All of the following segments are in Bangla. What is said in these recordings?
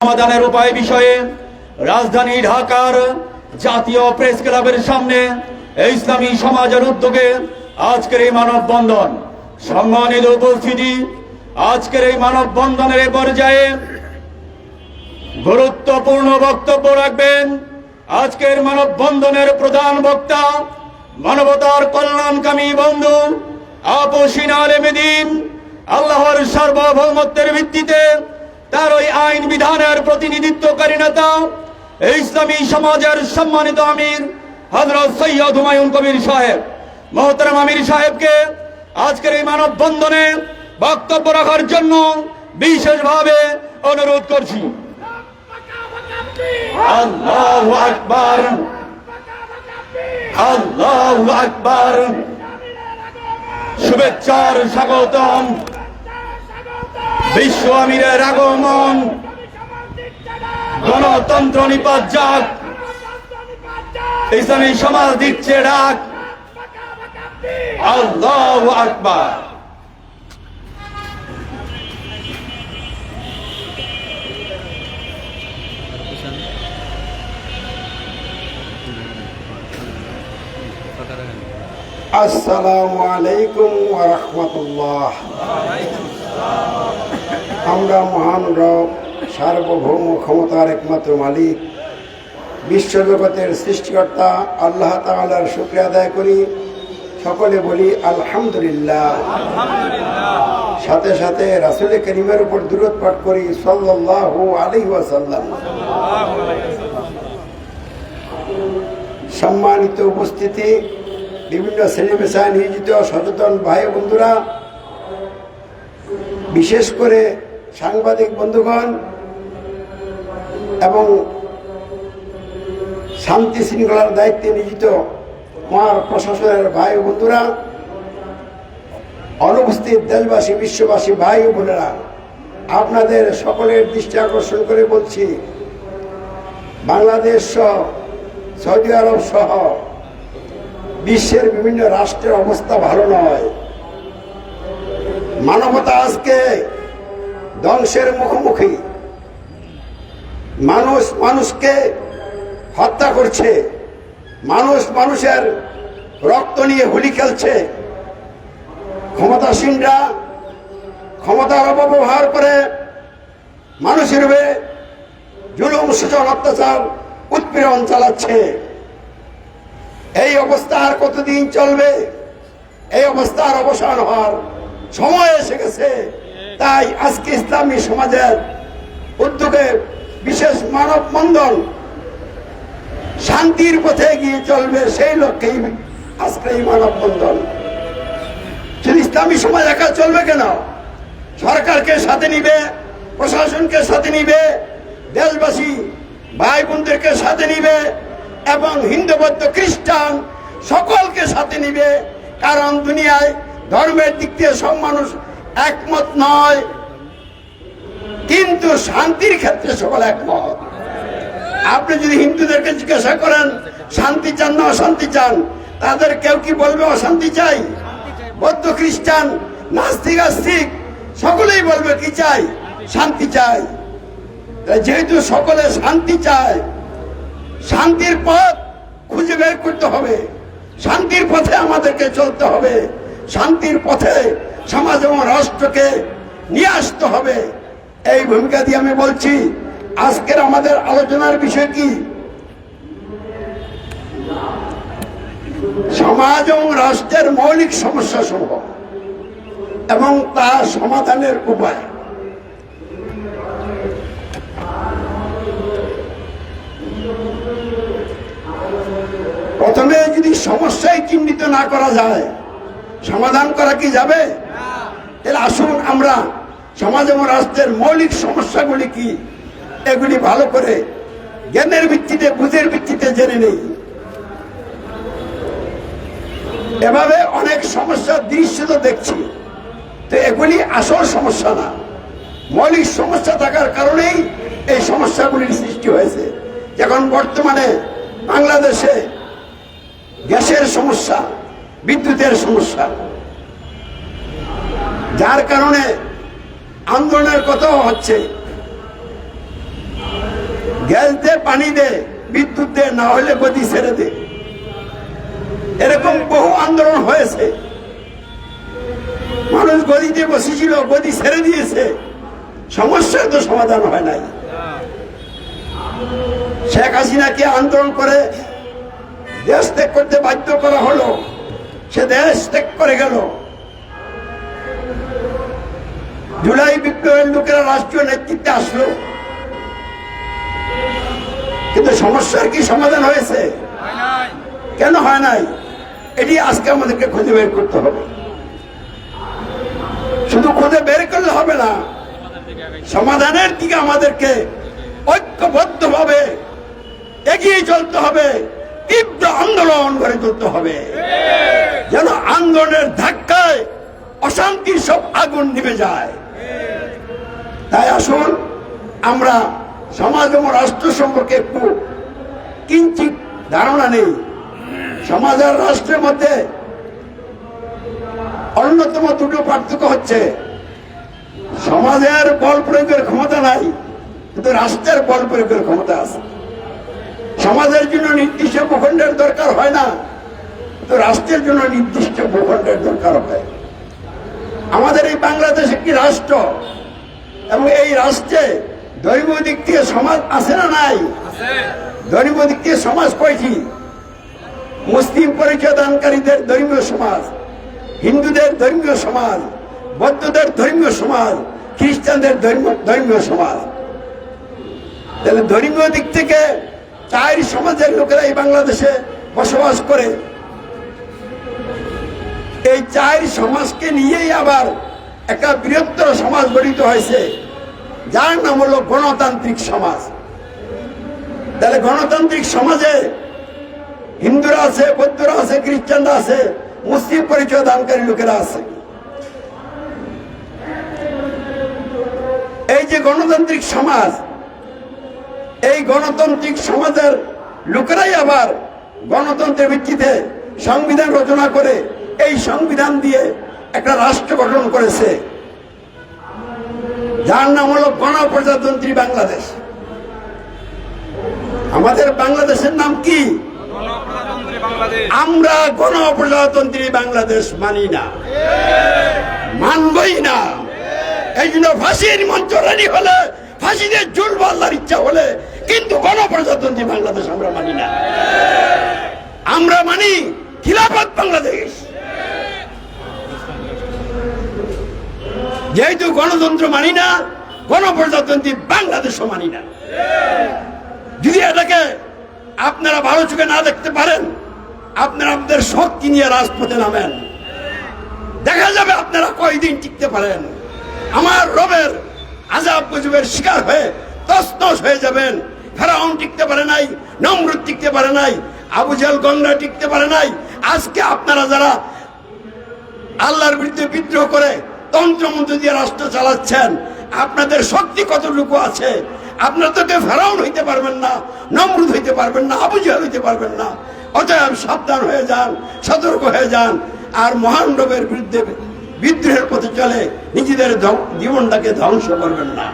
সমাধানের উপায় বিষয়ে রাজধানী ঢাকার জাতীয় প্রেস ক্লাবের সামনে ইসলামী সমাজের উদ্যোগে আজকের এই মানববন্ধন। সম্মানিত উপস্থিতি, আজকের এই মানববন্ধনের পর্যায়ে গুরুত্বপূর্ণ বক্তব্য রাখবেন আজকের মানববন্ধনের প্রধান বক্তা, মানবতার কল্যাণকামী বন্ধু, আপসীন আলেমে দ্বীন, আল্লাহর সার্বভৌমত্বের ভিত্তিতে তার ওই আইন বিধানের প্রতিনিধিত্বকারী নেতা, ইসলামী সমাজের সম্মানিত আমির হযরত সৈয়দ হুমায়ুন কবির সাহেব। মোহতারাম আমির সাহেবকে আজকের এই মানববন্ধনে বক্তব্য রাখার জন্য বিশেষভাবে অনুরোধ করছি। আল্লাহু আকবার, আল্লাহু আকবার। শুভেচ্ছার স্বাগতম, বিশ্ব আমিরের আগমন, গণতন্ত্র নিপাত যাক, ইসলামী সমাজ দিচ্ছে ডাক। আল্লাহু আকবার। আসসালামু আলাইকুম ওয়া রাহমাতুল্লাহ। আমরা মহান রব, সার্বভৌম ক্ষমতার একমাত্র মালিক, বিশ্বজগতের সৃষ্টিকর্তা আল্লাহ তাআলার শুকরিয়া আদায় করি। সকলে বলি আলহামদুলিল্লাহ। সাথে সাথে রাসূল করিমের উপর দুরূদ পাঠ করি সাল্লাল্লাহু আলাইহি ওয়াসাল্লাম। সম্মানিত উপস্থিতি, বিভিন্ন শ্রেণী পেশায় নিয়োজিত সচেতন ভাই বন্ধুরা, বিশেষ করে সাংবাদিক বন্ধুগণ এবং শান্তি শৃঙ্খলার দায়িত্বে নিয়োজিত আমার প্রশাসনের ভাই বন্ধুরা, অনুপস্থিত দেশবাসী, বিশ্ববাসী ভাই ও বোনেরা, আপনাদের সকলের দৃষ্টি আকর্ষণ করে বলছি, বাংলাদেশ সহ সৌদি আরব সহ বিশ্বের বিভিন্ন রাষ্ট্রের অবস্থা ভালো নয়। মানবতা আজকে ধ্বংসের মুখোমুখি। মানুষ মানুষকে হত্যা করছে, মানুষ মানুষের রক্ত নিয়ে হোলি খেলছে। ক্ষমতাসীনরা ক্ষমতার অপব্যবহার করে মানুষের উপরে জুলুম, শোষণ, অত্যাচার, উৎপীড়ন চালাচ্ছে। এই অবস্থা আর কতদিন চলবে? এই অবস্থার অবসান হওয়ার সময় এসে গেছে। তাই আজকে ইসলামী সমাজের উদ্যোগে বিশেষ মানববন্ধন, শান্তির পথে এগিয়ে চলবে, সেই লক্ষ্যেই আজকে এই মানববন্ধন। শুধু ইসলামী সমাজ একা চলবে কেন? সরকারকে সাথে নিবে, প্রশাসনকে সাথে নিবে, দেশবাসী ভাই বোনদেরকে সাথে নিবে এবং হিন্দু, বৌদ্ধ, খ্রিস্টান সকলকে সাথে নিবে। কারণ দুনিয়ায় ধর্মের দিক দিয়ে সব মানুষ একমত নয়, কিন্তু শান্তির ক্ষেত্রে সকল একমত। আপনি যদি হিন্দুদেরকে জিজ্ঞাসা করেন শান্তি চান না অশান্তি চান, তাদের কেউ কি বলবে অশান্তি চাই? বৌদ্ধ, খ্রিস্টান, নাস্তিক, আস্তিক সকলেই বলবে কি চাই? শান্তি চাই। যেহেতু সকলে শান্তি চায়, শান্তির পথ খুঁজে বের করতে হবে, শান্তির পথে আমাদেরকে চলতে হবে, শান্তির পথে সমাজ এবং রাষ্ট্রকে নিয়ে আসতে হবে। এই ভূমিকা দিয়ে আমি বলছি, আজকের আমাদের আলোচনার বিষয় কি? সমাজ এবং রাষ্ট্রের মৌলিক সমস্যা সমূহ এবং তা সমাধানের উপায়। প্রথমে যদি সমস্যাই চিহ্নিত না করা যায়, সমাধান করা কি যাবে? তাহলে আসুন আমরা সমাজ এবং রাষ্ট্রের মৌলিক সমস্যাগুলি কি এগুলি ভালো করে জ্ঞানের ভিত্তিতে, বুঝের ভিত্তিতে জেনে নেই। এভাবে অনেক সমস্যার দৃশ্য তো দেখছি, তো এগুলি আসল সমস্যা না, মৌলিক সমস্যা থাকার কারণেই এই সমস্যাগুলির সৃষ্টি হয়েছে। যেমন বর্তমানে বাংলাদেশে গ্যাসের সমস্যা, বিদ্যুতের সমস্যা, যার কারণে আন্দোলনের কথাও হচ্ছে। গ্যাস দে, পানি দে, বিদ্যুৎ দে, না হলে গদি ছেড়ে দে। এরকম বহু আন্দোলন হয়েছে। মানুষ গদিতে বসেছিল, গদি ছেড়ে দিয়েছে, সমস্যার তো সমাধান হয় নাই। শেখ হাসিনাকে আন্দোলন করে দেশ ত্যাগ করতে বাধ্য করা হলো, সে দেশ ত্যাগ করে গেল। জুলাই বিপ্লবের লোকেরা রাষ্ট্রীয় নেতৃত্বে আসলো, কিন্তু সমস্যার কি সমাধান হয়েছে? কেন হয় নাই? এটি আজকে আমাদেরকে খুঁজে বের করতে হবে। শুধু খুঁজে বের করলে হবে না, সমাধানের দিকে আমাদেরকে ঐক্যবদ্ধভাবে এগিয়ে চলতে হবে, তীব্র আন্দোলন গড়ে তুলতে হবে, যেন আন্দোলনের ধাক্কায় অশান্তির সব আগুন নিভে যায়। তাই আসুন আমরা সমাজ এবং রাষ্ট্র সম্পর্কে একটু কিঞ্চিত ধারণা নেই। সমাজ আর রাষ্ট্রের মধ্যে অন্যতম দুটো পার্থক্য হচ্ছে, সমাজের বল প্রয়োগের ক্ষমতা নাই, কিন্তু রাষ্ট্রের বল প্রয়োগের ক্ষমতা আছে। সমাজের জন্য নির্দিষ্ট ভূখণ্ডের দরকার হয় না, তো রাষ্ট্রের জন্য নির্দিষ্ট ভূখণ্ডের দরকার হয়। আমাদের এই বাংলাদেশ একটি রাষ্ট্র, এবং এই রাষ্ট্রে ধর্মীয় দিক থেকে সমাজ আছে না নাই? ধর্মীয় দিক থেকে সমাজ কয়টি? মুসলিম পরিচয় দানকারীদের ধর্মীয় সমাজ, হিন্দুদের ধর্মীয় সমাজ, বৌদ্ধদের ধর্মীয় সমাজ, খ্রিস্টানদের ধর্মীয় সমাজ। তাহলে ধর্মীয় দিক থেকে 4 সমাজের লোকেরা এই বাংলাদেশে বসবাস করে। এই 4 সমাজকে নিয়েই আবার একটা বৃহত্তর সমাজ গঠিত হয়েছে, যার নাম হলো গণতান্ত্রিক সমাজ। তাহলে গণতান্ত্রিক সমাজে হিন্দুরা আছে, বৌদ্ধরা আছে, খ্রিস্টানরা আছে, মুসলিম পরিচয় দানকারী লোকেরা আছে। এই যে গণতান্ত্রিক সমাজ, এই গণতান্ত্রিক সমাজের লোকেরাই আবার গণতন্ত্রের ভিত্তিতে সংবিধান রচনা করে এই সংবিধান দিয়ে একটা রাষ্ট্র গঠন করেছে, যার নাম হলো গণপ্রজাতন্ত্রী বাংলাদেশ। আমাদের বাংলাদেশের নাম কি? আমরা গণপ্রজাতন্ত্রী বাংলাদেশ মানি না, মানবই না। এই জন্য ফাঁসির মঞ্চ রেডি হলে, ফাঁসিতে ঝুলবো আল্লাহর ইচ্ছা হলে, কিন্তু গণপ্রজাতন্ত্রী বাংলাদেশ আমরা মানি না। আমরা মানি খিলাফত বাংলাদেশ। যেহেতু গণতন্ত্র মানি না, গণপ্রজাতন্ত্রী বাংলাদেশও মানি না। যদি এটাকে আপনারা ভালো চোখে না দেখতে পারেন, আপনারা আপনাদের শক্তি নিয়ে রাজপথে নামেন, দেখা যাবে আপনারা কয়দিন টিকতে পারেন। আমার রবের আযাব গজবের শিকার হয়ে তছনছ হয়ে যাবেন। ফেরাউন টিকতে পারে নাই, নমরুদ টিকতে পারে নাই, আবু জেহেল গঙ্গা টিকতে পারে নাই। আজকে আপনারা যারা আল্লাহর বিরুদ্ধে বিদ্রোহ করে তন্ত্রমন্ত্র দিয়ে রাষ্ট্র চালাচ্ছেন, আপনাদের শক্তি কতটুকু আছে? আপনারা তো কেউ ফেরাউন হইতে পারবেন না, নমরুদ হইতে পারবেন না, আবু জেহেল হইতে পারবেন না। অতএব সাবধান হয়ে যান, সতর্ক হয়ে যান, আর মহান রবের বিরুদ্ধে বিদ্রোহের পথে চলে নিজেদের জীবনটাকে ধ্বংস করবেন না।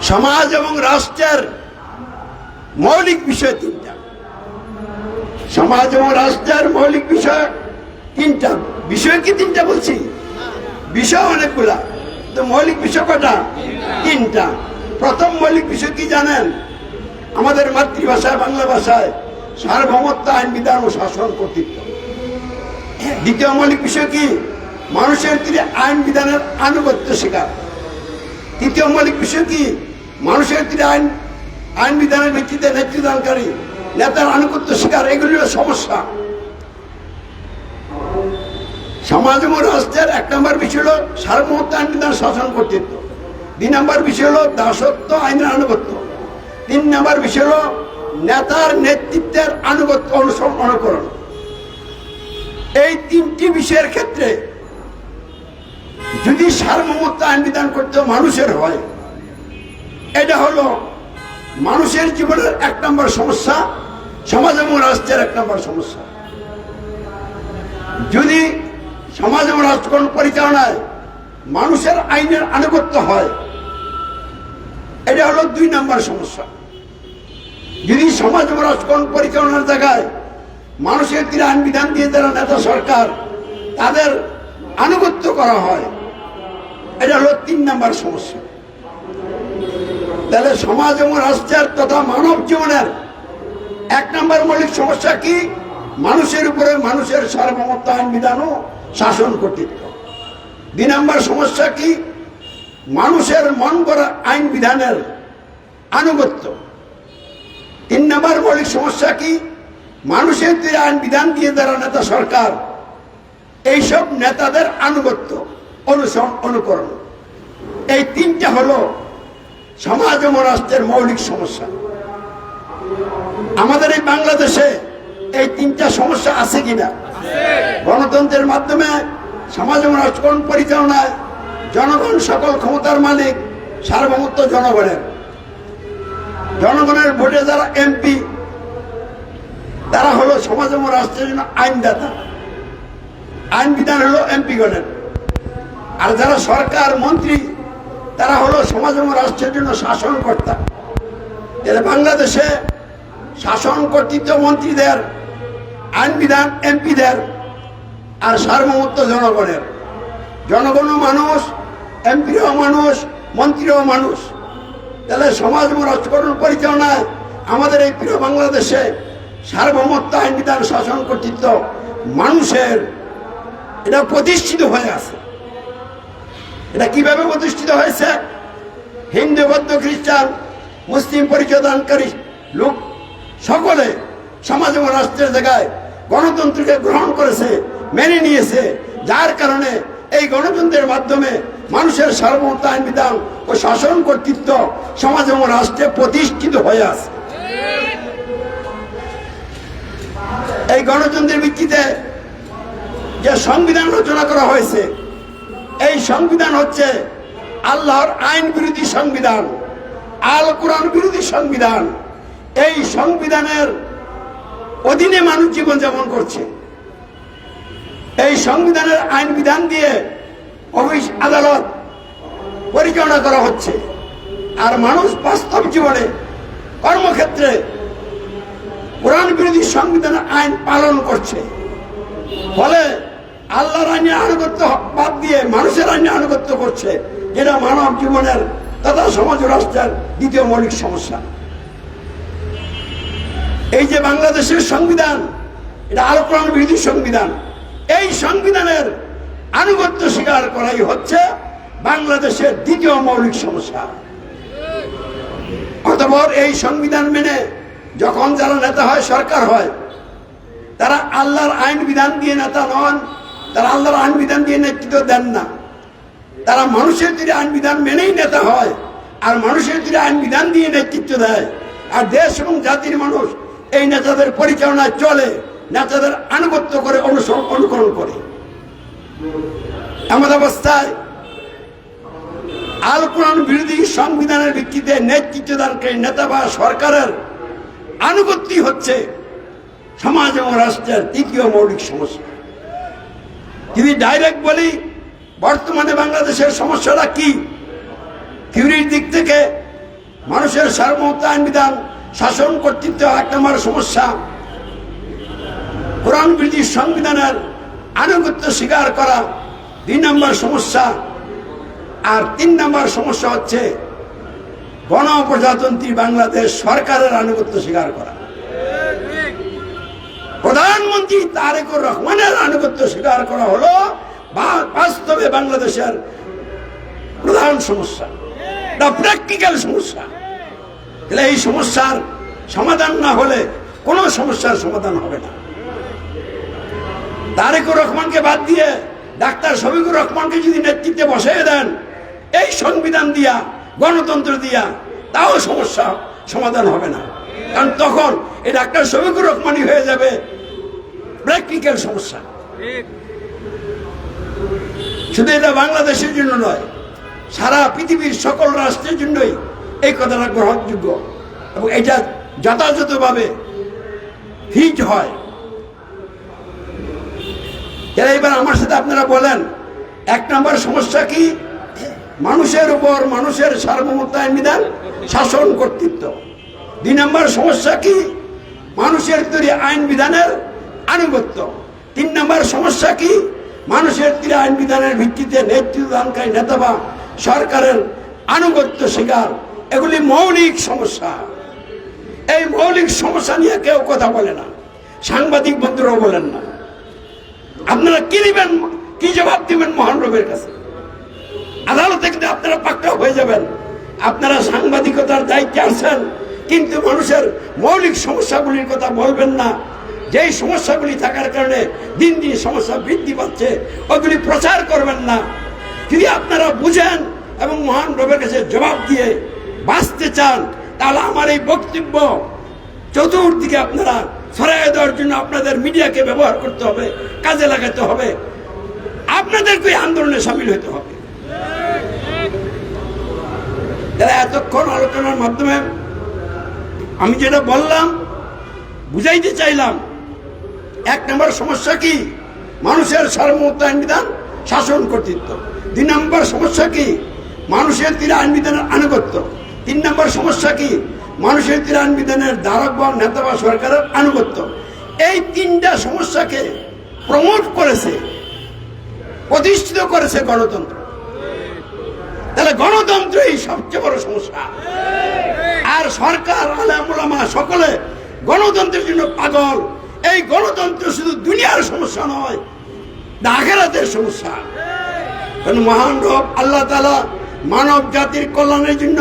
সমাজ এবং রাষ্ট্রের মৌলিক বিষয় 3টা। সমাজ এবং রাষ্ট্রের মৌলিক বিষয় 3টা। বিষয় কি 3টা বলছি? বিষয় অনেকগুলা, তো মৌলিক বিষয় কটা? 3টা। প্রথম মৌলিক বিষয় কি জানেন? আমাদের মাতৃভাষায় বাংলা ভাষায় সার্বভৌমত্ব, আইন বিধান ও শাসন কর্তৃত্ব। দ্বিতীয় মৌলিক বিষয় কি? মানুষের তীরে আইন বিধানের আনুগত্য স্বীকার। তৃতীয় মৌলিক বিষয় কি? মানুষের তীরে আইন বিধানের ভিত্তিতে নেতৃত্বদানকারী নেতার আনুগত্য স্বীকার। এগুলি হলো সমস্যা। সমাজ এবং রাষ্ট্রের 1 নম্বর বিষয় হলো সার্বভৌমত্ব, আইন বিধান, শাসন কর্তৃত্ব। 2 নম্বর বিষয় হলো দাসত্ব, আইনের আনুগত্য। 3 নম্বর বিষয় হলো নেতার নেতৃত্বের আনুগত্য, অনুকরণ। এই 3টি বিষয়ের ক্ষেত্রে যদি সার্বভৌমত্ব, আইন বিধান করতে মানুষের হয়, এটা হলো মানুষের জীবনের 1 নম্বর সমস্যা, সমাজ এবং রাষ্ট্রের 1 নম্বর সমস্যা। যদি সমাজ এবং রাষ্ট্র পরিচালনায় মানুষের আইনের আনুগত্য হয়, এটা হলো 2 নম্বর সমস্যা। যদি সমাজ ও রাষ্ট্রকরণ পরিচালনার জায়গায় মানুষের তীরে আইন বিধান দিয়ে যারা নেতা সরকার তাদের আনুগত্য করা হয়, এটা হলো 3 নম্বর সমস্যা। তাহলে সমাজ এবং রাষ্ট্রের তথা মানব জীবনের 1 নম্বর মৌলিক সমস্যা কি? মানুষের উপরে মানুষের সার্বভৌমত্ব, আইন বিধান ও শাসন কর্তৃত্ব। 2 নম্বর সমস্যা কি? মানুষের মন করা আইন বিধানের আনুগত্য। 3 নম্বর মৌলিক সমস্যা কি? মানুষের তীরে আইন বিধান দিয়ে যারা নেতা সরকার এইসব নেতাদের আনুগত্য, অনুসরণ, অনুকরণ। এই 3টা হলো সমাজ ও রাষ্ট্রের মৌলিক সমস্যা। আমাদের এই বাংলাদেশে এই 3টা সমস্যা আছে কিনা? গণতন্ত্রের মাধ্যমে সমাজ ও রাষ্ট্রকরণ পরিচালনায় জনগণ সকল ক্ষমতার মালিক, সার্বভৌমত্ব জনগণের। জনগণের ভোটে যারা এমপি তারা হলো সমাজ ও রাষ্ট্রের জন্য আইনদাতা, আইন বিধান হলো এমপি গণের। আর যারা সরকার মন্ত্রী তারা হলো সমাজ ও রাষ্ট্রের জন্য শাসনকর্তা। এর বাংলাদেশে শাসন কর্তৃত্ব মন্ত্রীদের, আইন বিধান এমপিদের, আর সার্বভৌমত্ব জনগণের। জনগণও মানুষ, এমপিও মানুষ, মন্ত্রীও মানুষ। তাহলে সমাজ ও রাষ্ট্রকরণ পরিচালনায় আমাদের এই প্রিয় বাংলাদেশে সার্বভৌমত্ব, আইন বিধান, শাসন কর্তৃত্ব মানুষের, এটা প্রতিষ্ঠিত হয়ে আছে। এটা কিভাবে প্রতিষ্ঠিত হয়েছে? হিন্দু, বৌদ্ধ, খ্রিস্টান, মুসলিম পরিচয়দানকারী লোক সকলে সমাজ ও রাষ্ট্রের জায়গায় গণতন্ত্রকে গ্রহণ করেছে, মেনে নিয়েছে, যার কারণে এই গণতন্ত্রের মাধ্যমে মানুষের সার্বভৌমত্ব, আইন বিধান ও শাসন কর্তৃত্ব সমাজ ও রাষ্ট্রে প্রতিষ্ঠিত হয়ে আছে। এই গণতন্ত্রের ভিত্তিতে যে সংবিধান রচনা করা হয়েছে, এই সংবিধান হচ্ছে আল্লাহর আইন বিরোধী সংবিধান, আল কোরআন বিরোধী সংবিধান। এই সংবিধানের অধীনে মানুষ জীবনযাপন করছে। এই সংবিধানের আইন বিধান দিয়ে অফিস আদালত পরিচালনা করা হচ্ছে, আর মানুষ বাস্তব জীবনে কর্মক্ষেত্রে কোরআন বিরোধী সংবিধানের আইন পালন করছে। ফলে আল্লাহর আইনে আনুগত্য বাদ দিয়ে মানুষের আইনে আনুগত্য করছে, যেটা মানব জীবনের তথা সমাজ ও রাষ্ট্রের 2য় মৌলিক সমস্যা। এই যে বাংলাদেশের সংবিধান, এটা আল কোরআন বিরোধী সংবিধান। এই সংবিধানের আনুগত্য স্বীকার করাই হচ্ছে বাংলাদেশের 2য় মৌলিক সমস্যা। অতঃপর এই সংবিধান মেনে যখন যারা নেতা হয়, সরকার হয়, তারা আল্লাহর আইন বিধান দিয়ে নেতা নন, তারা আল্লাহর আইন বিধান দিয়ে নেতৃত্ব দেন না। তারা মানুষের তীরে আইন বিধান মেনেই নেতা হয়, আর মানুষের তীরে আইন বিধান দিয়ে নেতৃত্ব দেয়। আর দেশ এবং জাতির মানুষ এই নেতাদের পরিচালনায় চলে, নেতাদের আনুগত্য করে, অনুসরণ, অনুকরণ করে। এমন অবস্থায় আল কোরআন বিরোধী সংবিধানের ভিত্তিতে নেতৃত্বদানকারী নেতা বা সরকারের আনুগত্যই হচ্ছে সমাজ এবং রাষ্ট্রের 3য় মৌলিক সমস্যা। যদি ডাইরেক্ট বলি, বর্তমানে বাংলাদেশের সমস্যাটা কি? থিওরির দিক থেকে মানুষের সার্বভৌমত্ব, আইন বিধান, শাসন কর্তৃত্ব 1 নম্বর সমস্যা, কোরআন বিরোধী সংবিধানের আনুগত্য স্বীকার করা 2 নম্বর সমস্যা, আর 3 নম্বর সমস্যা হচ্ছে গণপ্রজাতন্ত্রী বাংলাদেশ সরকারের আনুগত্য স্বীকার করা। প্রধানমন্ত্রী তারেকুর রহমানের আনুগত্য স্বীকার করা হলো বাস্তবে বাংলাদেশের প্রধান সমস্যা, প্র্যাকটিক্যাল সমস্যা। এই সমস্যার সমাধান না হলে কোনো সমস্যার সমাধান হবে না। তারেকুর রহমানকে বাদ দিয়ে ডাক্তার শফিকুর রহমানকে যদি নেতৃত্বে বসিয়ে দেন এই সংবিধান দিয়া, গণতন্ত্র দিয়া, তাও সমস্যা সমাধান হবে না। কারণ তখন এই ডাক্তার শফিকুর রহমানই হয়ে যাবে প্র্যাকটিক্যাল সমস্যা। শুধু এটা বাংলাদেশের জন্য নয়, সারা পৃথিবীর সকল রাষ্ট্রের জন্যই এই কথাটা গ্রহণযোগ্য এবং এটা যথাযথভাবে হিট হয়। এবার আমার সাথে আপনারা বলেন, 1 নম্বর সমস্যা কি? মানুষের উপর মানুষের সার্বভৌমত্ব আইন বিধান শাসন কর্তৃত্ব। 2 নম্বর সমস্যা কি? মানুষের তৈরি আইন বিধানের আনুগত্য। 3 নম্বর সমস্যা কি? মানুষের তৈরি আইন বিধানের ভিত্তিতে নেতৃত্বদানকারী নেতা বা সরকারের আনুগত্য স্বীকার। এগুলি মৌলিক সমস্যা। এই মৌলিক সমস্যা নিয়ে কেউ কথা বলে না, সাংবাদিক বন্ধুরাও বলেন না। আপনারা কি দিবেন, কি জবাব দিবেন মহান রবের কাছে? আদালতে কিন্তু আপনারা পাক্কা হয়ে যাবেন। আপনারা সাংবাদিকতার দায়িত্বে আছেন, কিন্তু মানুষের মৌলিক সমস্যাগুলির কথা বলবেন না। যেই সমস্যাগুলি থাকার কারণে দিন দিন সমস্যা বৃদ্ধি পাচ্ছে, ওগুলি প্রচার করবেন না। যদি আপনারা বুঝেন এবং মহান রবের কাছে জবাব দিয়ে বাঁচতে চান, তাহলে আমার এই বক্তব্য চতুর্দিকে আপনারা ছড়াই দেওয়ার জন্য আপনাদের মিডিয়াকে ব্যবহার করতে হবে, কাজে লাগাতে হবে, আপনাদেরকে আন্দোলনে সামিল হতে হবে। তারা এতক্ষণ আলোচনার মাধ্যমে আমি যেটা বললাম বুঝাইতে চাইলাম, 1 নম্বর সমস্যা কি? মানুষের সার্বভৌমত্ব আইন বিধান শাসন কর্তৃত্ব। 2 নম্বর সমস্যা কি? মানুষের তীরে আইন বিধানের আনুগত্য। 3 নম্বর সমস্যা কি? মানুষের তীরে আইন বিধানের ধারক বা নেতা বা সরকারের আনুগত্য। এই 3টা সমস্যাকে প্রমোট করেছে, প্রতিষ্ঠিত করেছে গণতন্ত্র। তাহলে গণতন্ত্রই সবচেয়ে বড় সমস্যা। আর সরকার, আলেম ওলামা সকলে গণতন্ত্রের জন্য পাগল। এই গণতন্ত্র শুধু দুনিয়ার সমস্যা নয়, আখিরাতের সমস্যা। কারণ মহান রব আল্লাহ তাআলা মানব জাতির কল্যাণের জন্য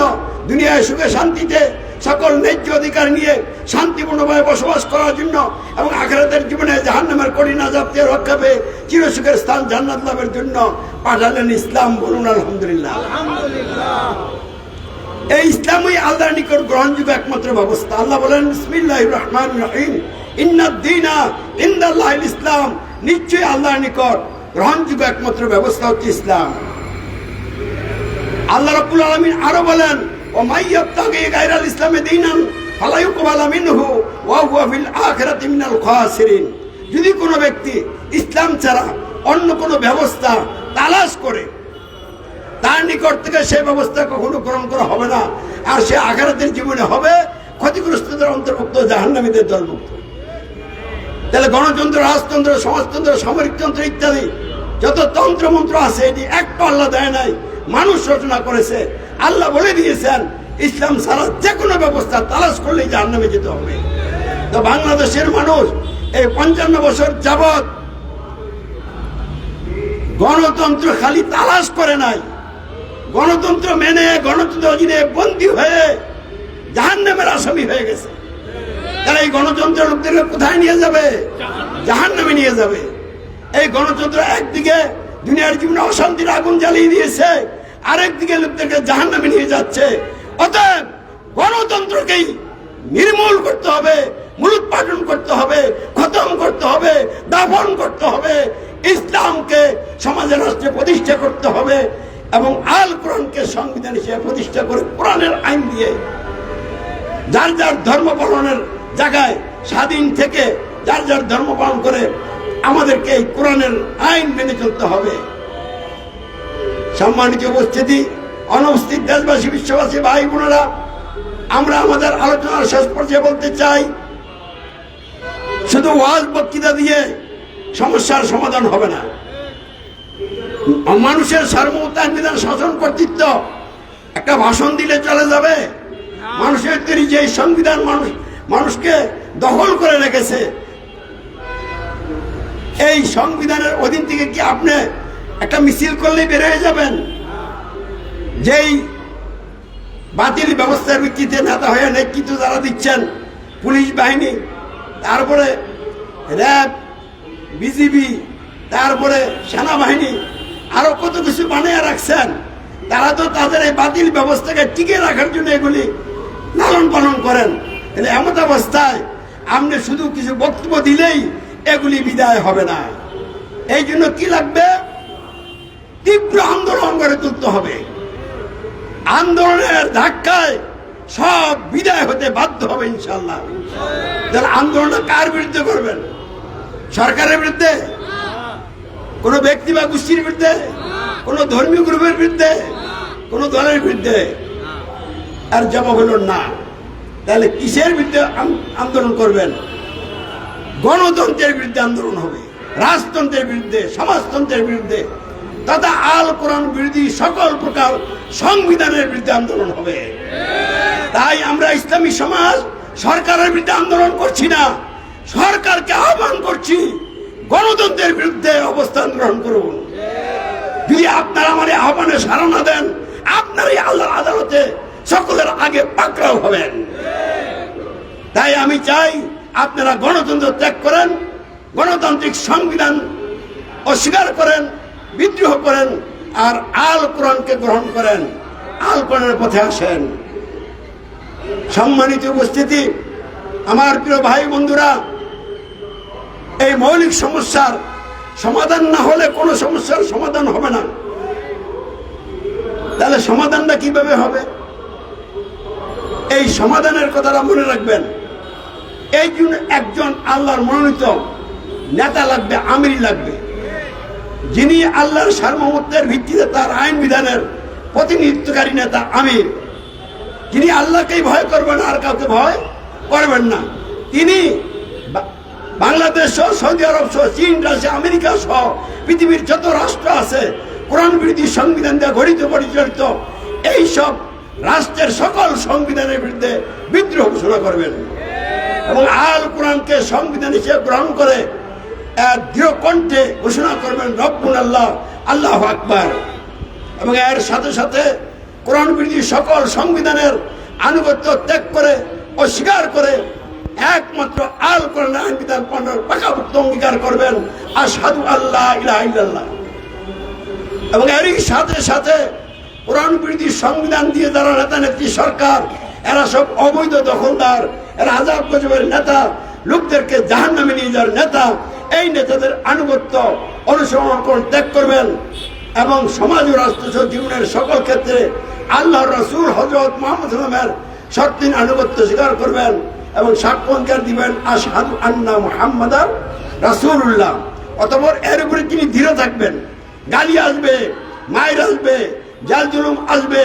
দুনিয়ায় সুখে শান্তিতে সকল ন্যায্য অধিকার নিয়ে শান্তিপূর্ণভাবে বসবাস করার জন্য এবং আখিরাতের জীবনে জাহান্নামের কঠিন আযাব থেকে রক্ষা পেয়ে চিরসুখের স্থান জান্নাত লাভের জন্য পাঠালেন ইসলাম। বলুন আলহামদুলিল্লাহ। এই ইসলামই আল্লাহর নিকট গ্রহণযোগ্য একমাত্র ব্যবস্থা। আল্লাহ বলেন বিসমিল্লাহির রহমানির রহিম, ইন্নাদ দীনা ইনদাল্লাহিল ইসলাম। নিশ্চয়ই আল্লাহর নিকট গ্রহণযোগ্য একমাত্র ব্যবস্থা হচ্ছে ইসলাম। আল্লাহ রাব্বুল আলামিন আরো বলেন, ও মাইয়াবতাগি গায়রাল ইসলামে দীনান ফালা ইউকবালা মিনহু ওয়া হুয়া ফিল আখিরাতি মিনাল খাসিরিন। যদি কোনো ব্যক্তি ইসলাম ছাড়া অন্য কোনো ব্যবস্থা তালাশ করে, তার নিকট থেকে সেই ব্যবস্থা কখনো গ্রহণ করা হবে না, আর সে আখিরাতের জীবনে হবে ক্ষতিগ্রস্তদের অন্তর্ভুক্ত, জাহান্নামীদের দলভুক্ত। তাহলে গণতন্ত্র, রাজতন্ত্র, সমাজতন্ত্র, সামরিকতন্ত্র ইত্যাদি যত তন্ত্রমন্ত্র আছে, এটি একটা আল্লাহ দেয় নাই, মানুষ রচনা করেছে। আল্লাহ বলে দিয়েছেন ইসলাম ছাড়া যে কোনো ব্যবস্থা তালাশ করলেই জাহান্নামে যেতে হবে। তো বাংলাদেশের মানুষ এই 55 বছর যাবৎ গণতন্ত্র খালি তালাশ করে নাই, গণতন্ত্র মেনে গণতন্ত্র অধীনে বন্দী হয়ে জাহান্নামের আসামি হয়ে গেছে। তারা এই গণতন্ত্রের লোকদেরকে কোথায় নিয়ে যাবে? জাহান্নামে নিয়ে যাবে। এই গণতন্ত্র একদিকে দুনিয়ার জীবনে অশান্তির আগুন জ্বালিয়ে দিয়েছে, আরেকদিকে লোকদেরকে জাহান্নামে নিয়ে যাচ্ছে। অতএব গণতন্ত্রকেই নির্মূল করতে হবে, মূলোৎপাটন করতে হবে, খতম করতে হবে, দাফন করতে হবে। ইসলামকে সমাজের রাষ্ট্রে প্রতিষ্ঠা করতে হবে এবং আল কোরআনকে সংবিধান হিসেবে প্রতিষ্ঠা করে কোরআনের আইন দিয়ে যার যার ধর্ম পালনের জায়গায় স্বাধীন থেকে যার যার ধর্ম পালন করে আমাদেরকে এই কোরআনের আইন মেনে চলতে হবে। সম্মানিত উপস্থিতি, অনুপস্থিত দেশবাসী, বিশ্ববাসী ভাই বোনেরা, আমরা আমাদের আলোচনার শেষ পর্যায়ে বলতে চাই, শুধু ওয়াজ বক্তৃতা দিয়ে সমস্যার সমাধান হবে না। মানুষের সার্বভৌমত্ব আইন বিধান শাসন কর্তৃত্ব একটা ভাষণ দিলে চলে যাবে? মানুষের তৈরি যে সংবিধান মানুষকে দখল করে রেখেছে, এই সংবিধানের অধীন থেকে কি আপনি একটা মিছিল করলেই বের হয়ে যাবেন? যেই বাতিল ব্যবস্থার ভিত্তিতে নেতা হয়ে নেতৃত্ব যারা দিচ্ছেন, পুলিশ বাহিনী, তারপরে র্যাব, বিজিবি, তারপরে সেনাবাহিনী, আরো কত কিছু বানিয়ে রাখছেন, তারা তো তাদের এই বাতিল ব্যবস্থাকে টিকে রাখার জন্য এগুলি লালন পালন করেন। এমন অবস্থায় আপনি শুধু কিছু বক্তব্য দিলেই এগুলি বিদায় হবে না। এই জন্য কি লাগবে? তীব্র আন্দোলন গড়ে তুলতে হবে। আন্দোলনের ধাক্কায় সব বিদায় হতে বাধ্য হবে ইনশাল্লাহ। তাহলে আন্দোলনটা কার বিরুদ্ধে করবেন? সরকারের বিরুদ্ধে? কোন ব্যক্তি বা গোষ্ঠীর বিরুদ্ধে? কোন ধর্মীয় গ্রুপের বিরুদ্ধে? কোন দলের বিরুদ্ধে? আর জবাব হলো না। তাহলে কিসের বিরুদ্ধে আন্দোলন করবেন? গণতন্ত্রের বিরুদ্ধে আন্দোলন হবে, রাজতন্ত্রের বিরুদ্ধে, সমাজতন্ত্রের বিরুদ্ধে তথা আল কোরআন বিরোধী সকল প্রকার সংবিধানের বিরুদ্ধে আন্দোলন হবে। তাই আমরা ইসলামী সমাজ সরকারের বিরুদ্ধে আন্দোলন করছি না, সরকারকে আহ্বান করছি গণতন্ত্রের বিরুদ্ধে অবস্থান গ্রহণ করুন। যদি আপনারা আমার আহ্বানে সাড়া না দেন, আপনারই আল্লাহর আদালতে সকলের আগে পাকড়াও হবেন। তাই আমি চাই আপনারা গণতন্ত্র ত্যাগ করেন, গণতান্ত্রিক সংবিধান অস্বীকার করেন, বিদ্রোহ করেন, আর আল কোরআনকে গ্রহণ করেন, আল কোরআনের পথে আসেন। সম্মানিত উপস্থিতি, আমার প্রিয় ভাই বন্ধুরা, এই মৌলিক সমস্যার সমাধান না হলে কোনো সমস্যার সমাধান হবে না। তাহলে সমাধানটা কিভাবে হবে? এই সমাধানের কথাটা মনে রাখবেন। এই জন্য একজন আল্লাহর মনোনীত নেতা লাগবে, আমির লাগবে, যিনি আল্লাহর সার্বভৌমত্বের ভিত্তিতে তার আইন বিধানের প্রতিনিধিত্বকারী নেতা, আমির, যিনি আল্লাহকেই ভয় করবেন, আর কাউকে ভয় করবেন না। তিনি বাংলাদেশ সহ, সৌদি আরব সহ, চীন, রাশিয়া, আমেরিকা সহ পৃথিবীর যত রাষ্ট্র আছে কোরআন বিরোধী সংবিধান দিয়ে গঠিত পরিচালিত এই সব রাষ্ট্রের সকল সংবিধানের বিরুদ্ধে বিদ্রোহ ঘোষণা করবেন এবং আল কোরআনকে সংবিধান হিসেবে গ্রহণ করে দৃঢ় কণ্ঠে ঘোষণা করবেন রব্বুল আল্লাহ, আল্লাহু আকবার। এবং এর সাথে সাথে কোরআন বিরোধী সকল সংবিধানের আনুগত্য ত্যাগ করে, অস্বীকার করে একমাত্র আল কোরআন আইন বিধান পালনের পাকাপোক্ত অঙ্গীকার করবেন, আশহাদু আল্লা ইলাহা ইল্লাল্লাহ। এবং এরই সাথে সাথে কোরআন বিরোধী সংবিধান দিয়ে যারা নেতা নেত্রী সরকার, এরা সব অবৈধ দখলদার, এরা আযাব গজবের নেতা, লোকদেরকে জাহান্নামে নিয়ে যাওয়ার নেতা, এই নেতাদের আনুগত্য অনুসরণ করুন, ত্যাগ করবেন এবং সমাজ ও রাষ্ট্র জীবনের সকল ক্ষেত্রে আল্লাহর রাসূল হযরত মুহাম্মদ সাল্লাল্লাহু আলাইহি ওয়াসাল্লামের শর্তিহীন আনুগত্য স্বীকার করবেন এবং সাক্ষ্য অঙ্গীকার দিবেন আশহাদু আন্না মুহাম্মাদার রাসূলুল্লাহ। অতঃপর এর উপরে তিনি দৃঢ় থাকবেন। গালি আসবে, মায়ের আসবে, জাল জুলুম আসবে,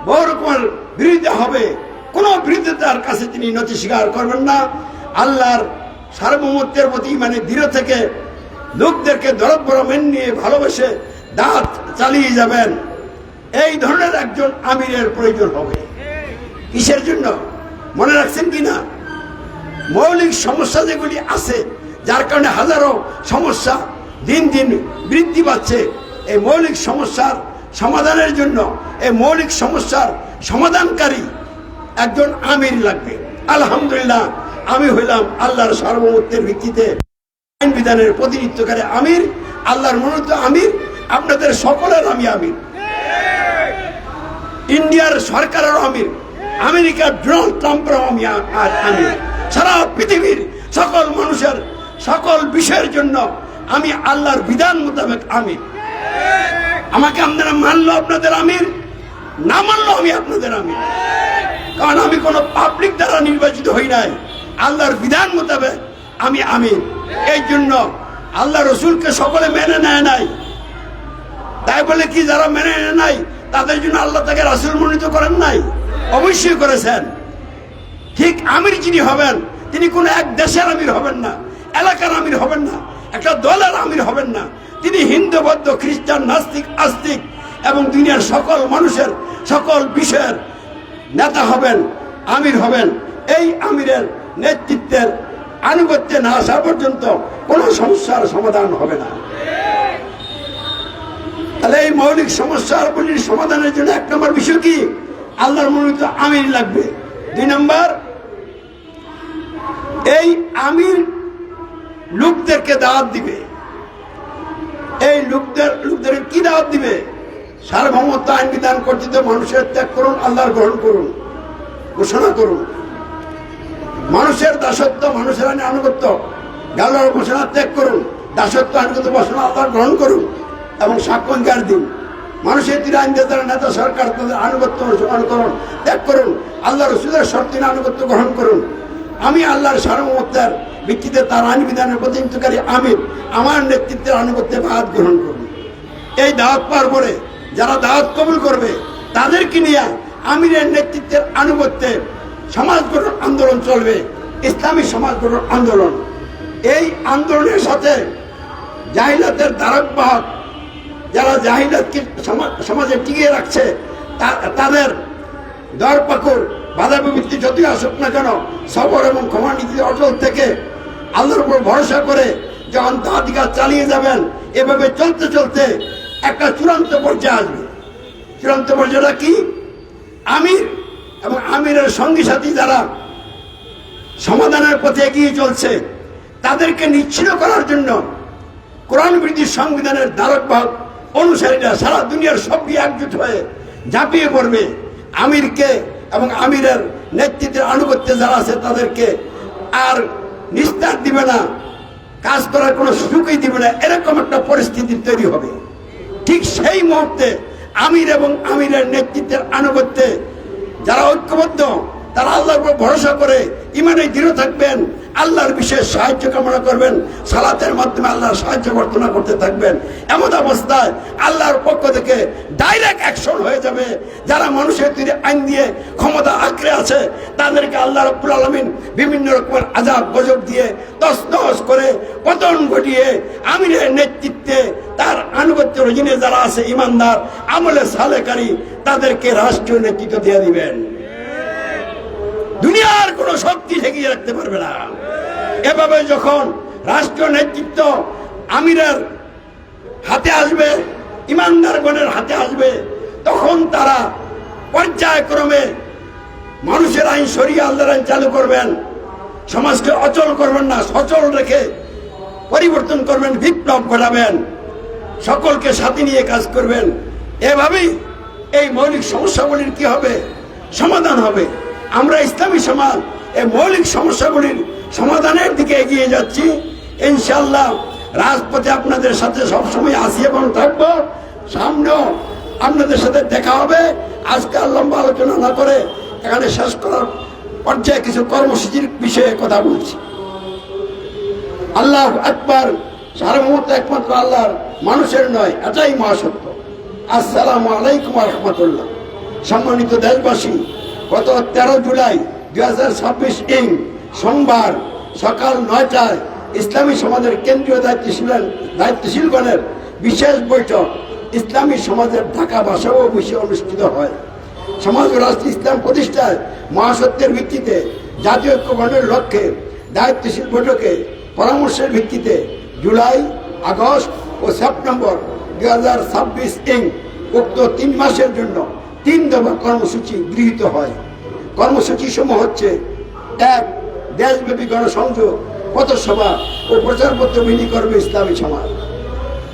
বহু রকমের বিরোধিতা হবে, কোনো বিরোধিতার কাছে তিনি নতি স্বীকার করবেন না। আল্লাহর সার্বভৌমত্বের প্রতি মানে দৃঢ় থেকে লোকদেরকে দরদ বড় মেন নিয়ে ভালোবেসে দাঁত চালিয়ে যাবেন। এই ধরনের একজন আমিরের প্রয়োজন হবে। কিসের জন্য মনে রাখছেন কিনা? মৌলিক সমস্যা যেগুলি আছে, যার কারণে হাজারো সমস্যা দিন দিন বৃদ্ধি পাচ্ছে, এই মৌলিক সমস্যার সমাধানের জন্য, এই মৌলিক সমস্যার সমাধানকারী একজন আমির লাগবে। আলহামদুলিল্লাহ, আমি হইলাম আল্লাহর সার্বভৌমত্বের ভিত্তিতে আইন বিধানের প্রতিনিধিত্বকারী আমির, আল্লাহর মনোনীত আমির। আপনাদের সকলের আমি আমির, ইন্ডিয়ার সরকারের আমির, আমেরিকার ডোনাল্ড ট্রাম্পের আমি আমির, সারা পৃথিবীর সকল মানুষের সকল বিষয়ের জন্য আমি আল্লাহর বিধান মোতাবেক আমির। আমাকে আপনারা মানলো আপনাদের আমির, না মানলো আমি আপনাদের আমির, কারণ আমি কোনো পাবলিক দ্বারা নির্বাচিত হই নাই, আল্লাহর বিধান মোতাবেক আমি আমির। এই জন্য আল্লাহ রসুলকে সকলে মেনে নেয় নাই, তাই বলে কি যারা মেনে নেয় নাই তাদের জন্য আল্লাহ তাকে রাসূল মনোনীত করেন নাই? অবশ্যই করেছেন। ঠিক আমির যিনি হবেন, তিনি কোনো এক দেশের আমির হবেন না, এলাকার আমির হবেন না, একটা দলের আমির হবেন না। তিনি হিন্দু, বৌদ্ধ, খ্রিস্টান, নাস্তিক, আস্তিক এবং দুনিয়ার সকল মানুষের সকল বিষয়ের নেতা হবেন, আমির হবেন। এই আমিরের নেতৃত্বের আনুগত্যে না আসা পর্যন্ত কোনো সমস্যার সমাধান হবে না। তাহলে এই মৌলিক সমস্যাগুলির সমাধানের জন্য এক নম্বর বিষয় কি? আল্লাহর মনোনীত আমির লাগবে। দুই নম্বর, এই আমির লোকদেরকে দাওয়াত দিবে। এই লোকদের কি দাওয়াত দিবে? সার্বভৌমত্ব আইন বিধান কর্তৃত্ব মানুষের ত্যাগ করুন, আল্লাহর গ্রহণ করুন, ঘোষণা করুন। মানুষের দাসত্ব, মানুষের আইনে আনুগত্য, আল্লাহর ঘোষণা ত্যাগ করুন, দাসত্ব আইনগত ঘোষণা আল্লাহর গ্রহণ করুন এবং সাক্ষ্য অঙ্গীকার দিন। মানুষের তীর আইন দিয়ে তারা নেতা সরকার তাদের আনুগত্য অনুকরণ ত্যাগ করুন, আল্লাহ রসুলের শর্তিহীন আনুগত্য গ্রহণ করুন। আমি আল্লাহর সার্বভৌমত্বের ভিত্তিতে তার আইন বিধানের প্রতিনিধিত্বকারী আমির, আমার নেতৃত্বের আনুগত্যে দাওয়াত গ্রহণ করুন। এই দাওয়াত পাওয়ার পরে যারা দাওয়াত কবুল করবে তাদেরকে নিয়ে আমিরের নেতৃত্বের আনুগত্যে সমাজ গঠন আন্দোলন চলবে, ইসলামী সমাজ গঠন আন্দোলন। এই আন্দোলনের সাথে জাহিলাতের ধারক বাহক যারা জাহিলাতকে সমাজে টিকিয়ে রাখছে তাদের দরপাকুর বাধা বিপত্তি যতই আসুক না কেন সবর এবং ক্ষমা নীতি অটল থেকে আল্লাহর উপর ভরসা করে যখন তাহাদিকার চালিয়ে যাবেন, এভাবে চলতে চলতে একটা চূড়ান্ত পর্যায়ে আসবে। চূড়ান্ত পর্যায়টা কি? আমির এবং আমিরের সঙ্গী সাথী যারা সমাধানের পথে এগিয়ে চলছে তাদেরকে নিশ্চিত করার জন্য কোরআন বিরোধী সংবিধানের ধারক বাহক অনুসারীরা সারা দুনিয়ার সবকে একজুট হয়ে ঝাঁপিয়ে পড়বে আমিরকে এবং আমিরের নেতৃত্বের আনুগত্যে যারা আছে তাদেরকে আর নিস্তার দিবে না, কাজ করার কোনো সুযোগই দিবে না, এরকম একটা পরিস্থিতি তৈরি হবে। ঠিক সেই মুহূর্তে আমির এবং আমিরের নেতৃত্বের আনুগত্যে যারা ঐক্যবদ্ধ তারা আল্লাহর উপর ভরসা করে ইমানে দৃঢ় থাকবেন, আল্লাহর বিশেষ সাহায্য কামনা করবেন, সালাতের মাধ্যমে আল্লাহর সাহায্য প্রার্থনা করতে থাকবেন। এমন অবস্থায় আল্লাহর পক্ষ থেকে ডাইরেক্ট অ্যাকশন হয়ে যাবে। যারা মানুষের তৈরি আইন দিয়ে ক্ষমতা আঁকড়ে আছে তাদেরকে আল্লাহ রাব্বুল আলামিন বিভিন্ন রকমের আযাব গজব দিয়ে তছনছ করে পতন ঘটিয়ে আমিরের নেতৃত্বে তার আনুগত্য রজিনে যারা আছে ইমানদার আমলে সালেকারী তাদেরকে রাষ্ট্রীয় নেতৃত্ব দিয়ে দিবেন। দুনিয়ার কোন শক্তি ঠেকিয়ে রাখতে পারবে না। এভাবে যখন রাষ্ট্রীয় নেতৃত্ব আমিরের হাতে আসবে, ইমানদারগণের হাতে আসবে, তখন তারা পর্যায়ক্রমে মানুষের আইন শরিয়া আল্লাহর আইন চালু করবেন, সমাজকে অচল করবেন না, সচল রেখে পরিবর্তন করবেন, বিপ্লব ঘটাবেন, সকলকে সাথে নিয়ে কাজ করবেন। এভাবেই এই মৌলিক সমস্যাগুলির কি হবে? সমাধান হবে। আমরা ইসলামী সমাজ এই মৌলিক সমস্যাগুলির সমাধানের দিকে এগিয়ে যাচ্ছি ইনশাআল্লাহ। রাজপথে আপনাদের সাথে সবসময় আসি এবং থাকবো, সামনেও আপনাদের সাথে দেখা হবে। আজকে লম্বা আলোচনা না করে এখানে শেষ করার পর্যায়ে কিছু কর্মসূচির বিষয়ে কথা বলছি। আল্লাহু আকবার, সার্বভৌমত্ব একমাত্র আল্লাহর, মানুষের নয়, এটাই মহাসত্য। আসসালামু আলাইকুম ওয়া রাহমাতুল্লাহ। সম্মানিত দেশবাসী, গত 13 জুলাই 2026 সোমবার সকাল 9টায় ইসলামী সমাজের কেন্দ্রীয় দায়িত্বশীলগণের বিশেষ বৈঠক ইসলামী সমাজের ঢাকা ভাষা অফিসে অনুষ্ঠিত হয়। সমাজ ও রাষ্ট্র ইসলাম প্রতিষ্ঠায় মহাসত্যের ভিত্তিতে জাতীয় ঐক্যগণের লক্ষ্যে দায়িত্বশীল বৈঠকে পরামর্শের ভিত্তিতে জুলাই, আগস্ট ও সেপ্টেম্বর 2026 উক্ত 3 মাসের জন্য 3 দফা কর্মসূচি গৃহীত হয়। কর্মসূচি সমূহ হচ্ছে: 1. দেশব্যাপী গণসংযোগ, পথসভা ও প্রচারপত্র বিলি করবে ইসলামী সমাজ।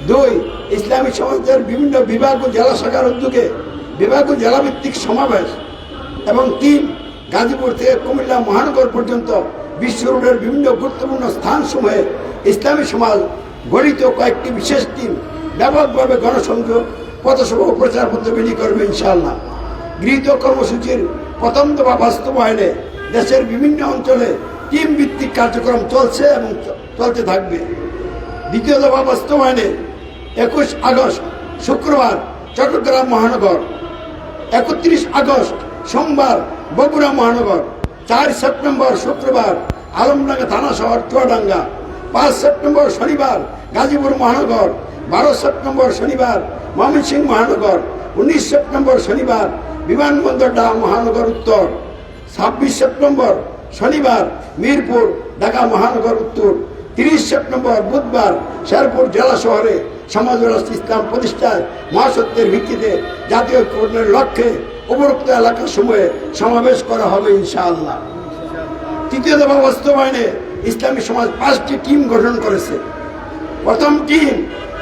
2. ইসলামী সমাজের বিভিন্ন বিভাগ ও জেলা শাখার উদ্যোগে বিভাগ ও জেলাভিত্তিক সমাবেশ। এবং 3. গাজীপুর থেকে কুমিল্লা মহানগর পর্যন্ত বিশ্ব রোডের বিভিন্ন গুরুত্বপূর্ণ স্থানসমূহে ইসলামী সমাজ গঠিত কয়েকটি বিশেষ টিম ব্যাপকভাবে গণসংযোগ, পথসভা ও প্রচারপত্র বিলি করবে ইনশাআল্লাহ। গৃহীত কর্মসূচির প্রথম দফা বাস্তবায়নে দেশের বিভিন্ন অঞ্চলে টিম ভিত্তিক কার্যক্রম চলছে এবং চলতে থাকবে। দ্বিতীয় দফা বাস্তবায়নে 21 আগস্ট শুক্রবার চট্টগ্রাম মহানগর, 31 আগস্ট সোমবার বগুড়া মহানগর, 4 সেপ্টেম্বর শুক্রবার আলমডাঙ্গা থানা শহর চুয়াডাঙ্গা, 5 সেপ্টেম্বর শনিবার গাজীপুর মহানগর, 12 সেপ্টেম্বর শনিবার ময়মনসিংহ মহানগর, 19 সেপ্টেম্বর শনিবার বিমানবন্দর ঢাকা মহানগর উত্তর, 26 সেপ্টেম্বর শনিবার মিরপুর ঢাকা মহানগর উত্তর, 30 সেপ্টেম্বর বুধবার শেরপুর জেলা শহরে সমাজ ও রাষ্ট্র ইসলাম প্রতিষ্ঠায় মহাসত্যের ভিত্তিতে জাতীয় ঐক্যের লক্ষ্যে উপরোক্ত এলাকাসমূহে সমাবেশ করা হবে ইনশাআল্লাহ। তৃতীয় দফা বাস্তবায়নে ইসলামী সমাজ 5টি টিম গঠন করেছে। প্রথম টিম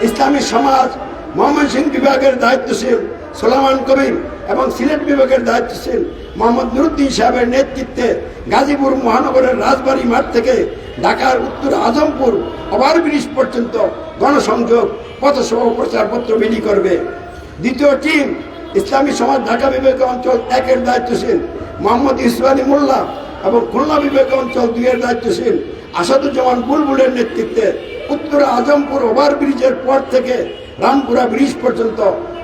ইসলামী সমাজ ময়মনসিংহ বিভাগের দায়িত্বশীল সোলামান কবির এবং সিলেট বিভাগের দায়িত্বশীল মোহাম্মদ নুরুদ্দিন সাহেবের নেতৃত্বে গাজীপুর মহানগরের রাজবাড়ী মাঠ থেকে ঢাকার উত্তর আজমপুর ওভারব্রিজ পর্যন্ত গণসংযোগ, পথসভা ও প্রচারপত্র বিলি করবে। দ্বিতীয় টিম ইসলামী সমাজ ঢাকা বিভাগীয় অঞ্চল 1-এর দায়িত্বশীল মোহাম্মদ ইউসুফ আলী মোল্লা এবং খুলনা বিভাগীয় অঞ্চল 2-এর দায়িত্বশীল আসাদুজ্জামান বুলবুলের নেতৃত্বে উত্তর আজমপুর ওভারব্রিজের পর থেকে রামপুরা ব্রিজ পর্যন্ত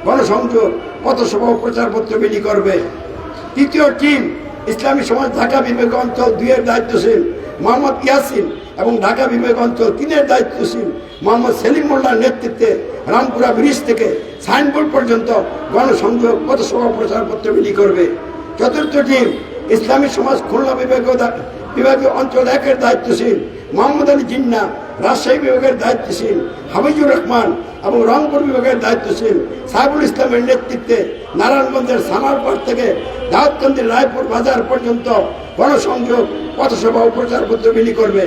গণসংযোগ, পথসভা ও প্রচারপত্র বিলি করবে। তৃতীয় টিম ইসলামী সমাজ ঢাকা বিভাগ অঞ্চল 2-এর দায়িত্বশীল মোহাম্মদ ইয়াসিন এবং ঢাকা বিভাগ অঞ্চল 3-এর দায়িত্বশীল মোহাম্মদ সেলিম মোল্লার নেতৃত্বে রামপুরা ব্রিজ থেকে সাইনবোর্ড পর্যন্ত গণসংযোগ পথসভা প্রচারপত্র বিলি করবে। চতুর্থ টিম ইসলামী সমাজ খুলনা বিভাগীয় অঞ্চল 1-এর দায়িত্বশীল মোহাম্মদ আলী জিন্না, রাজশাহী বিভাগের দায়িত্বশীল হামিজুর রহমান এবং রংপুর বিভাগের দায়িত্বশীল সাইফুল ইসলামের নেতৃত্বে নারায়ণগঞ্জের সামারপাড় থেকে দাউদকান্দির রায়পুর বাজার পর্যন্ত গণসংযোগ পথসভা ও প্রচারপত্র বিলি করবে।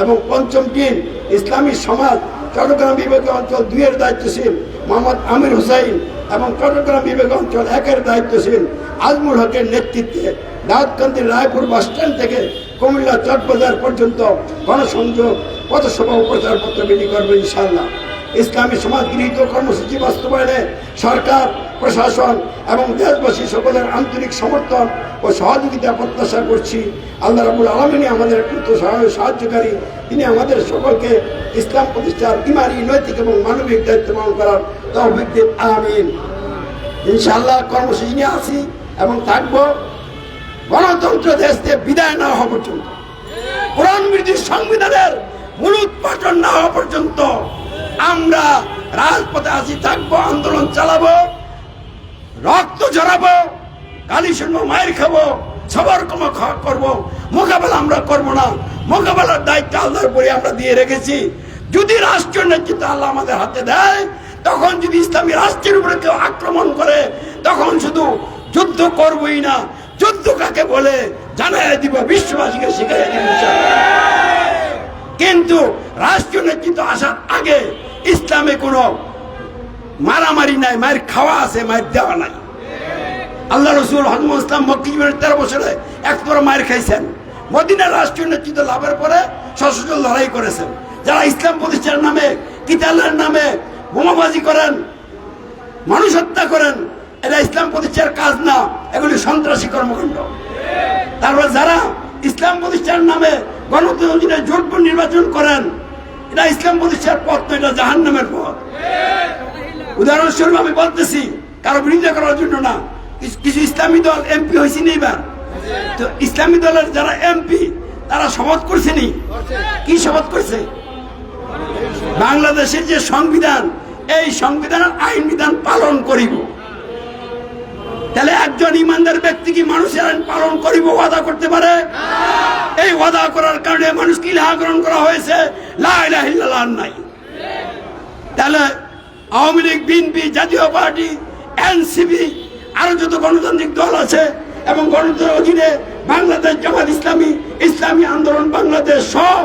এবং পঞ্চম টিম ইসলামী সমাজ চট্টগ্রাম বিভাগীয় অঞ্চল 2-এর দায়িত্বশীল মোহাম্মদ আমির হুসাইন এবং চট্টগ্রাম বিভাগ অঞ্চল 1-এর দায়িত্বশীল আজমুল হকের নেতৃত্বে দাউদকান্দির রায়পুর বাসস্ট্যান্ড থেকে কুমিল্লা চটবাজার পর্যন্ত গণসংযোগ পথসভা ও প্রচারপত্র বিলি করবে ইনশাআল্লাহ। ইসলামী সমাজ গৃহীত কর্মসূচি বাস্তবায়নে সরকার, প্রশাসন এবং দেশবাসী সকলের আন্তরিক সমর্থন ও সহযোগিতা প্রত্যাশা করছি। আল্লাহ রাব্বুল আলামিন আমাদের কৃত সাহায্যকারী, তিনি আমাদের সকলকে ইসলাম প্রতিষ্ঠার ইমানি, নৈতিক এবং মানবিক দায়িত্ব পালন করার তৌফিক দিন, আমিন। ইনশাআল্লাহ কর্মসূচি নিয়ে আসি এবং থাকবো গণতন্ত্র দেশ থেকে বিদায় না হওয়া পর্যন্ত, কোরআন বিরোধী সংবিধানের মূলোৎপাটন না হওয়া পর্যন্ত আমরা রাজপথে আসি থাকবো, আন্দোলন চালাবো, রক্ত ঝরাবো, গালি শুনবো, মায়ের খাবো, সবার করবো। মোকাবেলা আমরা করবো না, মোকাবেলার দায়িত্ব আল্লাহর উপরে আমরা দিয়ে রেখেছি। যদি রাষ্ট্রীয় নেতৃত্ব আল্লাহ আমাদের হাতে দেয়, তখন যদি ইসলামী রাষ্ট্রের উপরে কেউ আক্রমণ করে, তখন শুধু যুদ্ধ করবোই না, যুদ্ধ কাকে বলে জানাই দিব, বিশ্ববাসীকে শিখাই দিব। কিন্তু রাষ্ট্রীয় নেতৃত্ব আসার আগে ইসলামে কোনো মারামারি নাই, মায়ের খাওয়া আছে, মায়ের দেওয়া নাই। আল্লাহ রসুল হযরত ইসলাম মক্কা জীবনের 13 বছরে একবার মায়ের খাইছেন। মদিনার রাষ্ট্রীয় নেতৃত্ব লাভের পরে সশস্ত্র লড়াই করেছেন। যারা ইসলাম প্রতিষ্ঠার নামে, কিতালের নামে বোমাবাজি করেন, মানুষ হত্যা করেন, এটা ইসলাম প্রতিষ্ঠার কাজ না, এগুলি সন্ত্রাসী কর্মকাণ্ড। তারপর যারা ইসলাম প্রতিষ্ঠার নামে গণতন্ত্রের জোটভোট নির্বাচন করেন, এটা ইসলাম প্রতিষ্ঠার পথ তো, এটা জাহান্নামের পথ। উদাহরণস্বরূপ আমি বলতেছি, কারো বিরোধিতা করার জন্য না, কিছু ইসলামী দল এমপি হয়েছে নি এবার, তো ইসলামী দলের যারা এমপি তারা শপথ করছে নি, কি শপথ করছে? বাংলাদেশের যে সংবিধান, এই সংবিধানের আইন বিধান পালন করিব। তাহলে একজন ইমানদার ব্যক্তি কি মানুষের আইন পালন করিব ওয়াদা করতে পারে? এই ওয়াদা করার কারণে মানুষকে ইলাহা গ্রহণ করা হয়েছে, লা ইলাহা ইল্লাল্লাহ নাই। তাহলে আওয়ামী লীগ, বিএনপি, জাতীয় পার্টি, এনসিপি, আরো যত গণতান্ত্রিক দল আছে এবং গণতন্ত্রের অধীনে বাংলাদেশ জামাত ইসলামী, ইসলামী আন্দোলন বাংলাদেশ সহ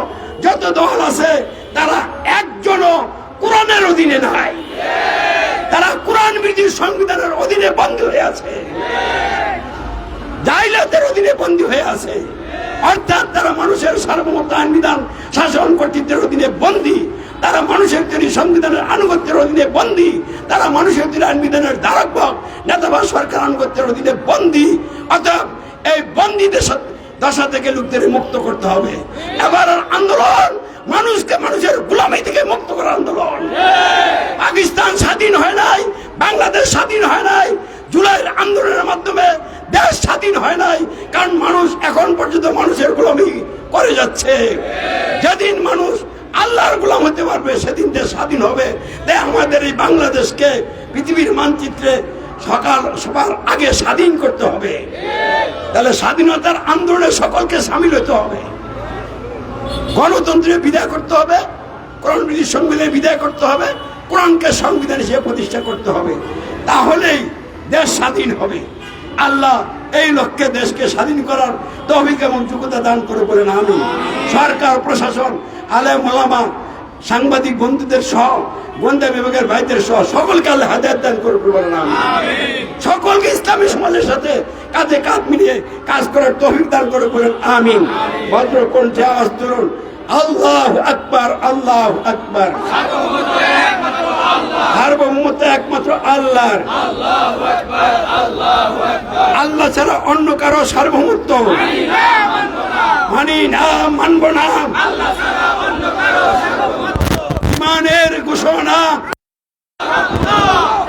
যত দল আছে, তারা একজনও কোরআনের অধীনে নাই, তারা কোরআন বিরোধী সংবিধানের অধীনে বন্দী হয়ে আছে, জাইলাতের অধীনে বন্দী হয়ে আছে। অর্থাৎ তারা মানুষের সার্বভৌমত্ব, আইন বিধান, শাসন কর্তৃত্বের অধীনে বন্দী, তারা মানুষের তৈরি সংবিধানের আনুগত্যের অধীনে বন্দী, তারা মানুষের তৈরি আইন বিধানের ধারক, নেতা বা সরকার আনুগত্যের অধীনে বন্দী। অর্থাৎ এই বন্দী দশা থেকে লোকদের মুক্ত করতে হবে। এবার আন্দোলন মানুষকে মানুষের গোলামি থেকে মুক্ত করার আন্দোলন। পাকিস্তান স্বাধীন হয় নাই, বাংলাদেশ স্বাধীন হয় নাই, জুলাইয়ের আন্দোলনের মাধ্যমে দেশ স্বাধীন হয় নাই, কারণ মানুষ এখন পর্যন্ত মানুষের গোলামি করে যাচ্ছে। যেদিন মানুষ আল্লাহর গোলাম হতে পারবে, সেদিন দেশ স্বাধীন হবে। তাই আমাদের এই বাংলাদেশকে পৃথিবীর মানচিত্রে সবার আগে স্বাধীন করতে হবে। তাহলে স্বাধীনতার আন্দোলনে সকলকে সামিল হতে হবে, গণতন্ত্রে বিদায় করতে হবে, কোরআন বিরোধী সংবিধানে বিদায় করতে হবে, কোরআনকে সংবিধান হিসেবে প্রতিষ্ঠা করতে হবে। তাহলেই দেশ স্বাধীন হবে। আল্লাহ এই লক্ষ্যে দেশকে স্বাধীন করার তৌফিক এবং যোগ্যতা দান করে বলেন আমিন। সরকার, প্রশাসন, আলেম ওলামা, সাংবাদিক বন্ধুদের সহ, গোয়েন্দা বিভাগের ভাইদের সহ সকলকে আল্লাহ হেদায়েত দান করে বলেন আমিন। সকলকে ইসলামী সমাজের সাথে কাঁধে কাঁধ মিলিয়ে কাজ করার তৌফিক দান করে বলেন আমিন। ভদ্র কণ্ঠে আওয়াজ তুলুন, আল্লাহু আকবার, আল্লাহু আকবার। সার্বভৌমত্ব একমাত্র আল্লাহর, আল্লাহ ছাড়া অন্য কারো সার্বভৌমত্ব মানি না, মানব না। ইমানের ঘোষণা,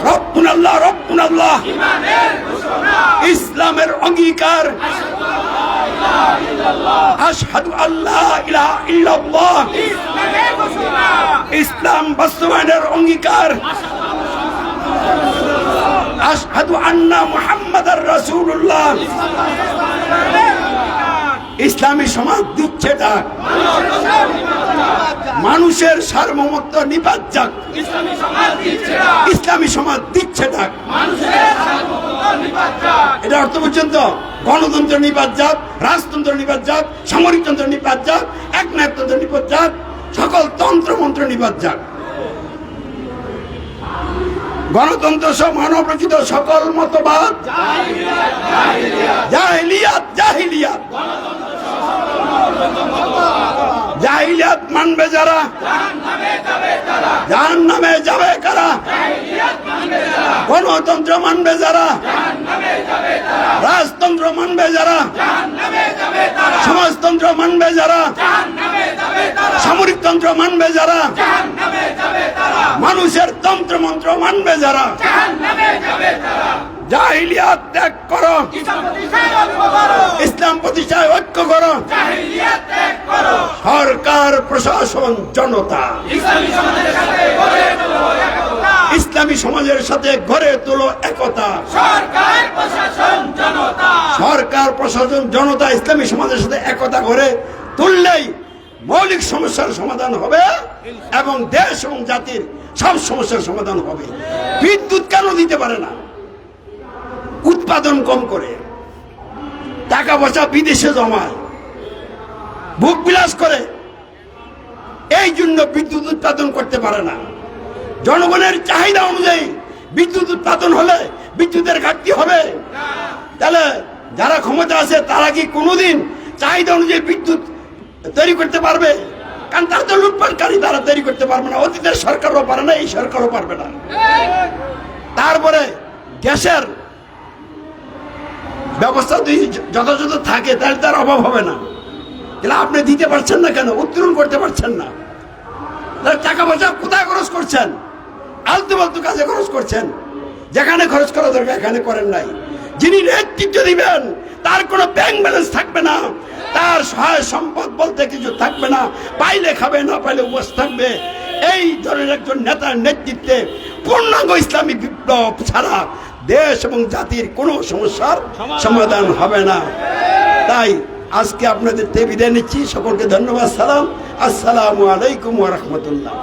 রব্বুনা আল্লাহ, রব্বুনা সুবহানাল্লাহ। ইসলামের অঙ্গীকার আশহাদু আল্লা ইলাহা ইল্লাল্লাহ। ইসলাম বাস্তবায়নের অঙ্গীকার আশহাদু আন্না মুহাম্মাদার রাসূলুল্লাহ। ইসলামী সমাজ দিচ্ছে ডাক, মানুষের সার্বভৌমত্ব নিপাত যাক। ইসলামী সমাজ দিচ্ছে ডাক, এটা অর্থ পর্যন্ত গণতন্ত্র নিপাত যাক, রাজতন্ত্র নিপাত যাক, সামরিকতন্ত্র নিপাত যাক, একনায়কতন্ত্র নিপাত যাক, সকল তন্ত্রমন্ত্র নিপাত যাক। গণতন্ত্র সহ মানবরচিত সকল মতবাদ জাহিলিয়াত জাহিলিয়াত জাহিলিয়াত মানবে যারা জাহান্নামে যাবে কারা। গণতন্ত্র মানবে যারা, রাজতন্ত্র মানবে যারা, সমাজতন্ত্র মানবে যারা, সামরিকতন্ত্র মানবে যারা, মানুষের তন্ত্রমন্ত্র মানবে যারা, জাহিলিয়াত ত্যাগ করো, ইসলাম প্রতিষ্ঠায় ঐক্য করো। সরকার প্রশাসন জনতা ইসলামী সমাজের সাথে গড়ে তোলো একতা। সরকার প্রশাসন জনতা ইসলামী সমাজের সাথে একতা গড়ে তুললেই মৌলিক সমস্যার সমাধান হবে এবং দেশ এবং জাতির সব সমস্যার সমাধান হবে। বিদ্যুৎ কেন দিতে পারে না? উৎপাদন কম করে, টাকা পয়সা বিদেশে জমায়, ভোগ বিলাস করে, এই জন্য বিদ্যুৎ উৎপাদন করতে পারে না। জনগণের চাহিদা অনুযায়ী বিদ্যুৎ উৎপাদন হলে বিদ্যুতের ঘাটতি হবে। তাহলে যারা ক্ষমতা আছে তারা কি কোনোদিন চাহিদা অনুযায়ী বিদ্যুৎ তৈরি করতে পারবে? কারণ তারা তো লুটপাটকারী, তারা তৈরি করতে পারবে না। অতীতের সরকারও পারে না, এই সরকারও পারবে না। তারপরে গ্যাসের ব্যবস্থা যদি যথাযথ থাকে তাহলে তার অভাব হবে না। তাহলে আপনি দিতে পারছেন না কেন? উত্তোলন করতে পারছেন না। টাকা পয়সা কোথায় খরচ করছেন? আলতু ফালতু কাজে খরচ করছেন। যেখানে খরচ করা দরকার এখানে করেন নাই। যিনি নেতৃত্ব দিবেন তার কোনো ব্যাংক ব্যালেন্স থাকবে না, তার সহায় সম্পদ বলতে কিছু থাকবে না, পাইলে খাবে না পাইলে উপোস থাকবে। এই ধরনের একজন নেতার নেতৃত্বে পূর্ণাঙ্গ ইসলামী বিপ্লব ছাড়া দেশ এবং জাতির কোনো সমস্যার সমাধান হবে না। তাই আজকে আপনাদের বিদায় নিচ্ছি। সকলকে ধন্যবাদ। সালাম, আসসালামু আলাইকুম ওয়া রাহমাতুল্লাহ।